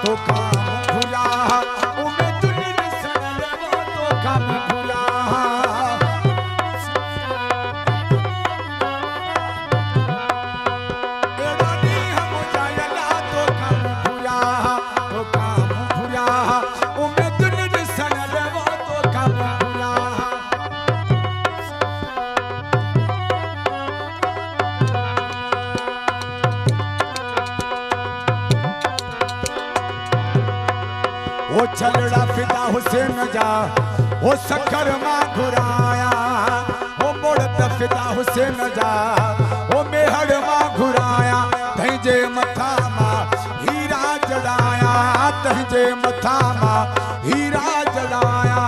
तो काम भुला उमे दुनिया सनलवा तो काम भुला एड़ोनी हम जायला तो काम भुला उमे दुनिया सनलवा तो काम भुला वो छलड़ा फिदा हुसैन जा वो सखर मां घुराया वो मोड़त फिदा हुसैन जा वो मेहड़ मां घुराया तंहिंजे मथा मां हीरा जड़ाया तंहिंजे मथा मां हीरा जड़ाया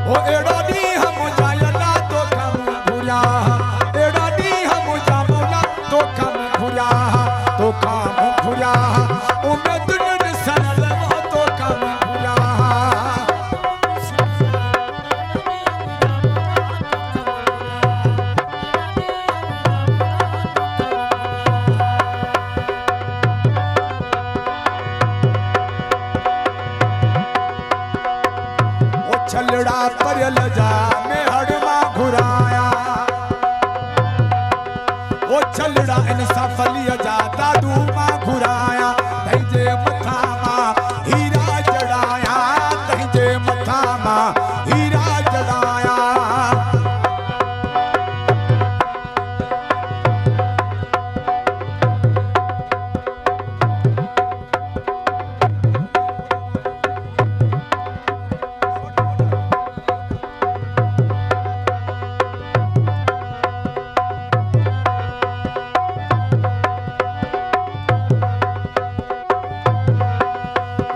वो एड़ो ॾींहुं हम जायला तो कम भुला तो काम भुला उमे दुनिया सनलवा तो काम भुला वो छलड़ा परल जा मेहड़ मां घुराया वो छलड़ा इंसाफ लिया जा दादू मां घुराया तंहिंजे मथा मां हीरा जड़ाया तंहिंजे मथा मां हीरा जड़ाया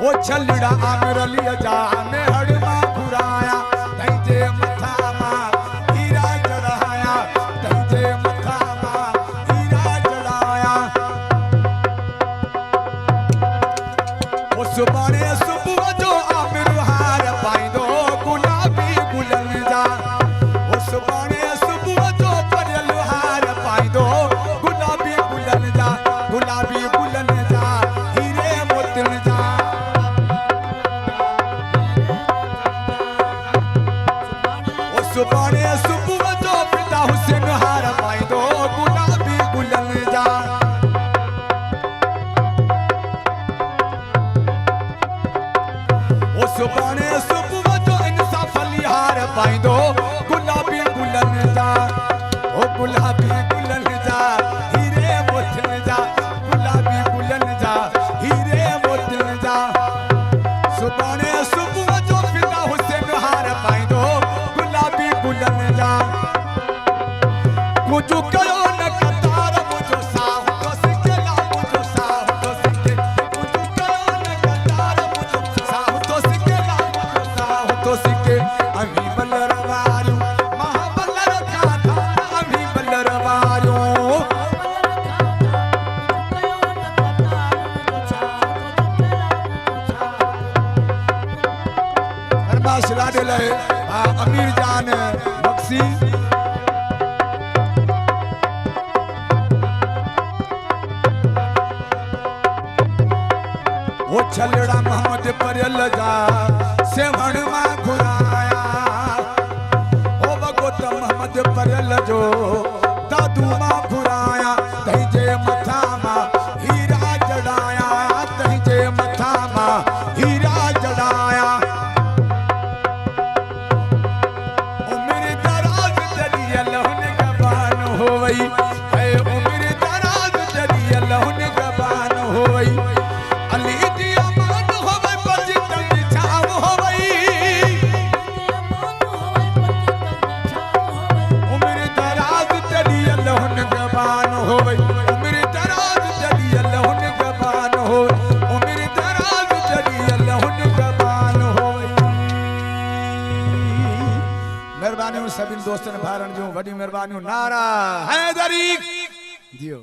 वो छलड़ा आमिर लिया जा मेहड़ मां घुराया तंहिंजे मथा मां हीरा जड़ाया तंहिंजे मथा मां हीरा जड़ाया वो सुभाणे सुबुह जो आमिर हार पाईंदो गुलाबी गुलन जा वो सुभाणे सुबुह जो परियल हार पाईंदो गुलाबी गुलन जा हीरे मोतिन जा सुभाणे सुबुह जो फिदा हुसैन हार पाईंदो गुलाबी गुलन जा वो सुभाणे सुबुह जो इंसाफ अली हार पाईंदो गुलाबी गुलन जा ओ गुलाबी गुलन जा हीरे मोतिन जा गुलाबी गुलन जा हीरे मोतिन जा सुभाणे सुबुह जो फिदा हुसैन हार पाईंदो गुलन जा मुझो कयो न कतार मुझो साहु तो सिकेला मुझो साहु तो सिके मुझो कयो न कतार मुझो साहु तो सिकेला मुझो साहु तो सिके अभी बलर वारियो महाबलर काथा अभी बलर वारियो अरबास लाडे ले अमीर जान बख्शी वो छलड़ा मोहम्मद परियल जा सेवण मां घुराया ओ बगोत मोहम्मद परियल जो दादू मां घुराया तंहिंजे मथा मां हीरा जड़ाया तंहिंजे मथा मां हीरा जड़ाया उम्र दराज जरी लहुन गबान होई अली दी अमान होवे पजी तंग छाव होई उम्र दराज जरी लहुन गबान होई उम्र दराज जरी लहुन गबान होई उम्र दराज जरी लहुन गबान होई मेहरबानी सभिन दोस्तन भारण जो वडी मेहरबानी नारा हैदरी दियो।